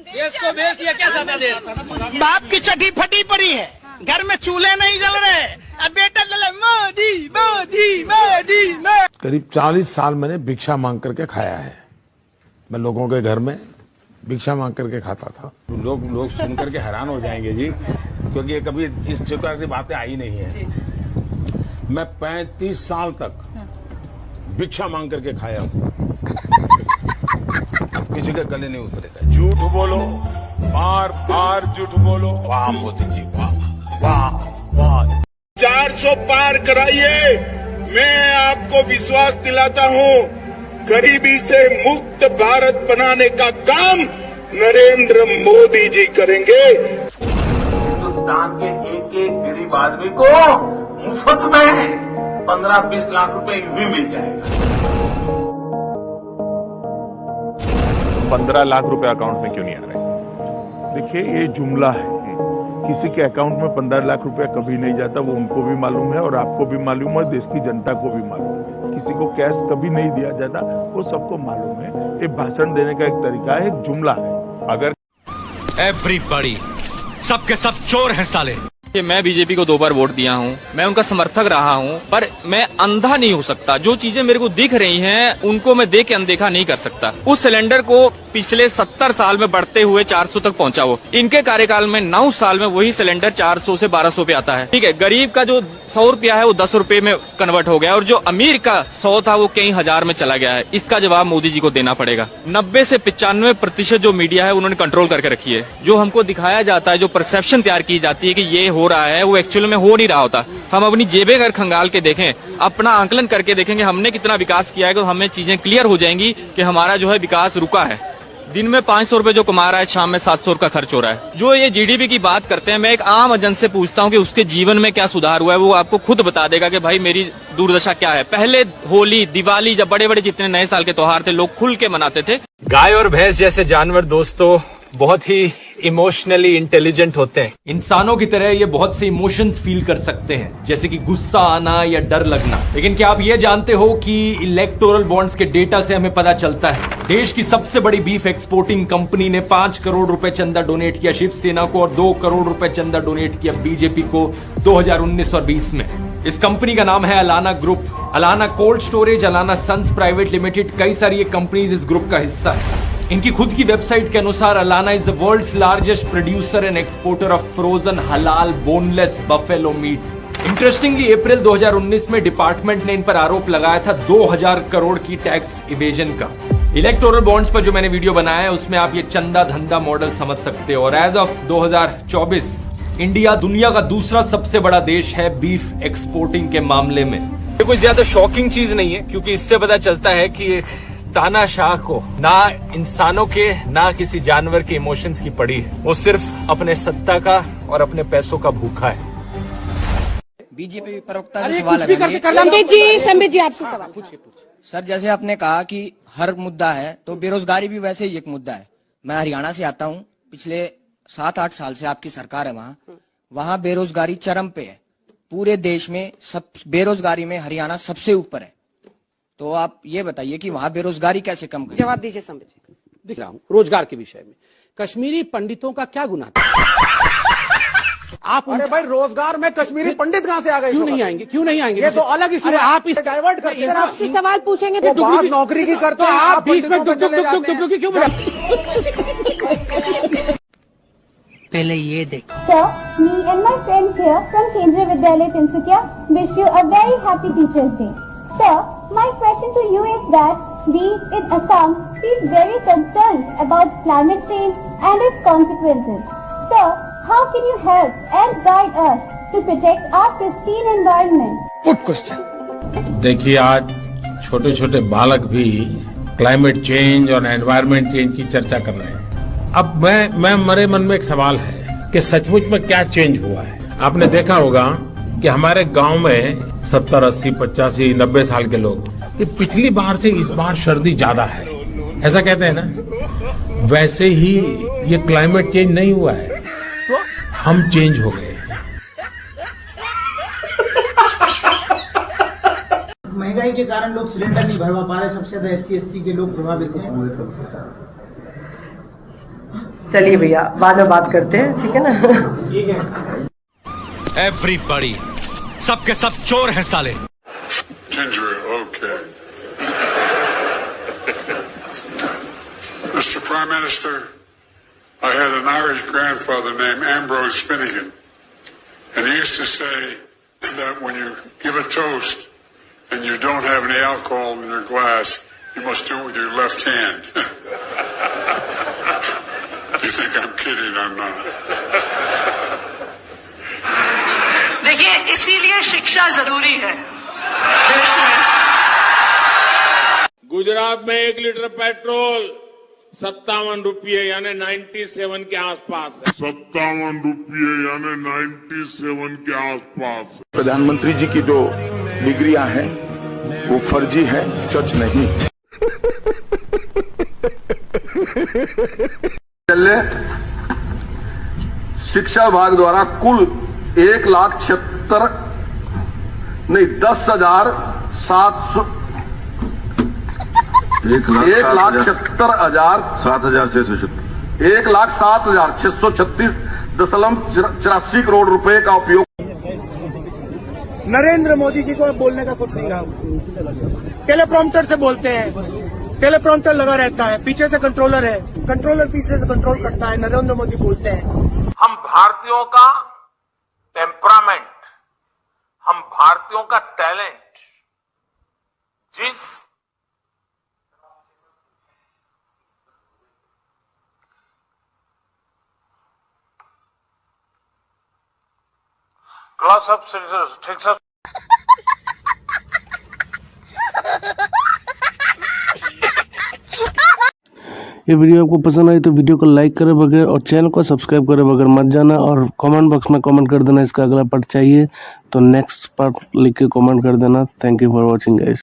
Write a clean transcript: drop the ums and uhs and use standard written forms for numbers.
देश को बेच दिया, क्या ज्यादा देश? बाप की चटी फटी पड़ी है, घर में चूल्हे नहीं जल रहे, अब बेटा चले मोदी मोदी मोदी मोदी। करीब 40 साल मैंने भिक्षा मांग करके खाया है। मैं लोगों के घर में भिक्षा मांग करके खाता था। लोग सुन करके हैरान हो जाएंगे जी, क्योंकि कभी इस प्रकार की बातें आई नहीं है। मैं 35 साल तक भिक्षा मांग करके खाया हूँ, किसी के गले नहीं उतरेगा। झूठ बोलो, बार बार झूठ बोलो। वाह मोदी जी, वाह वाह वाह। 400 पार कराइए, मैं आपको विश्वास दिलाता हूँ, गरीबी से मुक्त भारत बनाने का काम नरेंद्र मोदी जी करेंगे। हिंदुस्तान के एक एक गरीब आदमी को मुफ्त में 15-20 लाख रुपए भी मिल जाएगा। 15 लाख रुपए अकाउंट में क्यों नहीं आ रहे? देखिए, ये जुमला है। किसी के अकाउंट में 15 लाख रुपया कभी नहीं जाता, वो उनको भी मालूम है और आपको भी मालूम है, देश की जनता को भी मालूम है। किसी को कैश कभी नहीं दिया जाता, वो सबको मालूम है। ये भाषण देने का एक तरीका है, एक जुमला है। अगर एवरीबॉडी, सबके सब चोर हैं साले। मैं बीजेपी को 2 बार वोट दिया हूँ, मैं उनका समर्थक रहा हूँ, पर मैं अंधा नहीं हो सकता। जो चीजें मेरे को दिख रही हैं, उनको मैं देख के अनदेखा नहीं कर सकता। उस सिलेंडर को पिछले 70 साल में बढ़ते हुए 400 तक पहुंचा। वो इनके कार्यकाल में 9 साल में वही सिलेंडर 400 से 1200 पे आता है। ठीक है, गरीब का जो 100 रुपया है वो 10 रुपए में कन्वर्ट हो गया, और जो अमीर का 100 था वो कई हजार में चला गया है। इसका जवाब मोदी जी को देना पड़ेगा। 90 से 95% जो मीडिया है उन्होंने कंट्रोल करके रखी है। जो हमको दिखाया जाता है, जो परसेप्शन तैयार की जाती है कि ये हो रहा है, वो एक्चुअल में हो नहीं रहा होता। हम अपनी जेबें अगर खंगाल के देखें, अपना आंकलन करके देखेंगे हमने कितना विकास किया है, तो हमें चीजें क्लियर हो जाएंगी कि हमारा जो है विकास रुका है। दिन में 500 रुपए जो कमा रहा है, शाम में 700 का खर्च हो रहा है। जो ये जीडीपी की बात करते हैं, मैं एक आम जन से पूछता हूँ कि उसके जीवन में क्या सुधार हुआ है, वो आपको खुद बता देगा कि भाई मेरी दुर्दशा क्या है। पहले होली, दिवाली, जब बड़े बड़े जितने नए साल के त्योहार थे, लोग खुल के मनाते थे। गाय और भैंस जैसे जानवर दोस्तों बहुत ही इमोशनली इंटेलिजेंट होते हैं। इंसानों की तरह ये बहुत से इमोशंस फील कर सकते हैं, जैसे कि गुस्सा आना या डर लगना। लेकिन क्या आप ये जानते हो कि इलेक्टोरल बॉन्ड्स के डेटा से हमें पता चलता है देश की सबसे बड़ी बीफ एक्सपोर्टिंग कंपनी ने 5 करोड़ रुपए चंदा डोनेट किया शिवसेना को, और 2 करोड़ रुपए चंदा डोनेट किया बीजेपी को 2019 और 20 में। इस कंपनी का नाम है Allana group. Allana cold storage, Allana sons private limited, कई सारी ये कंपनीज इस ग्रुप का हिस्सा है। इनकी खुद की वेबसाइट के अनुसार Allana is the world's largest producer and exporter of frozen हलाल boneless buffalo meat. Interestingly April 2019 में डिपार्टमेंट ने इन पर आरोप लगाया था 2000 करोड़ की टैक्स इवेजन का। इलेक्टोरल बॉन्ड्स पर जो मैंने वीडियो बनाया है, उसमें आप ये चंदा धंधा मॉडल समझ सकते हो। और एज ऑफ 2024 इंडिया दुनिया का दूसरा सबसे बड़ा देश है बीफ एक्सपोर्टिंग के मामले में। ये कोई ज्यादा शॉकिंग चीज नहीं है, क्योंकि इससे पता चलता है कि तानाशाह को ना इंसानों के ना किसी जानवर के इमोशंस की पड़ी है। वो सिर्फ अपने सत्ता का और अपने पैसों का भूखा है। बीजेपी प्रवक्ता से सवाल है। संबित जी आपसे सवाल पूछिए। सर, जैसे आपने कहा कि हर मुद्दा है, तो बेरोजगारी भी वैसे ही एक मुद्दा है। मैं हरियाणा से आता हूँ, पिछले 7-8 साल से आपकी सरकार है वहाँ बेरोजगारी चरम पे है। पूरे देश में सब बेरोजगारी में हरियाणा सबसे ऊपर है। तो आप ये बताइए कि वहाँ बेरोजगारी कैसे कम करें? जवाब दीजिए संबित जी। दिख रहा हूँ रोजगार के विषय में कश्मीरी पंडितों का क्या गुनाह था? आप अरे भाई, रोजगार में कश्मीरी पंडित कहाँ से आ गए? क्यों नहीं आएंगे? क्यों नहीं आएंगे? ये तो अलग इशू है। आप इसे डाइवर्ट करते हैं। आपसे सवाल पूछेंगे तो बात नौकरी की करते हैं, आप बीच में क्यों? पहले ये देखो। Sir, me and my friends here from Kendriya Vidyalaya Tinsukia wish you a very happy Teachers' Day. Sir, my question to you is that we in Assam feel very concerned about climate change and its consequences. Sir, how can you help and guide us to protect our pristine environment? Good question. देखिए, आज छोटे छोटे बालक भी climate change और environment change की चर्चा कर रहे हैं। अब मैं मेरे मन में एक सवाल है कि सचमुच में क्या चेंज हुआ है। आपने देखा होगा कि हमारे गांव में 70, 80, 85, 90 साल के लोग, ये पिछली बार से इस बार सर्दी ज्यादा है, ऐसा कहते हैं ना। वैसे ही ये क्लाइमेट चेंज नहीं हुआ है, हम चेंज हो गए। महंगाई के कारण लोग सिलेंडर नहीं भरवा पा रहे, सबसे ज्यादा SC ST के लोग प्रभावित हैं। चलिए भैया बाद में बात करते हैं, ठीक है ना। एवरीबॉडी, सबके सब चोर हैं साले। Ginger, okay. Mr. Prime Minister, I had an Irish grandfather named Ambrose Finnegan, and he used to say that when you give a toast and you don't have any alcohol in your glass, you must do it with your left hand. You think I'm kidding? I'm not. देखिए, इसीलिए शिक्षा जरूरी है देश में। गुजरात में 1 litre petrol 57 रुपये यानी 97 के आसपास है। 57 रुपये यानी 97 के आसपास। प्रधानमंत्री जी की जो डिग्रियां हैं वो फर्जी है, सच नहीं। शिक्षा विभाग द्वारा कुल 1,76,000 नहीं 10,700 1,07,636.84 करोड़ रुपए का उपयोग। नरेंद्र मोदी जी को बोलने का कुछ नहीं कहा। टेलीप्रॉम्प्टर से बोलते हैं, टेलीप्रॉम्प्टर लगा रहता है, पीछे से कंट्रोलर है, कंट्रोलर पीछे से कंट्रोल करता है, नरेंद्र मोदी बोलते हैं। हम भारतीयों का टेम्परामेंट, हम भारतीयों का टैलेंट, जिस क्लास ऑफ ठीक से ये वीडियो आपको पसंद आई तो वीडियो को लाइक करे बगैर और चैनल को सब्सक्राइब करे बगैर मत जाना, और कमेंट बॉक्स में कमेंट कर देना इसका अगला पार्ट चाहिए तो नेक्स्ट पार्ट लिख के कमेंट कर देना। Thank you for watching guys.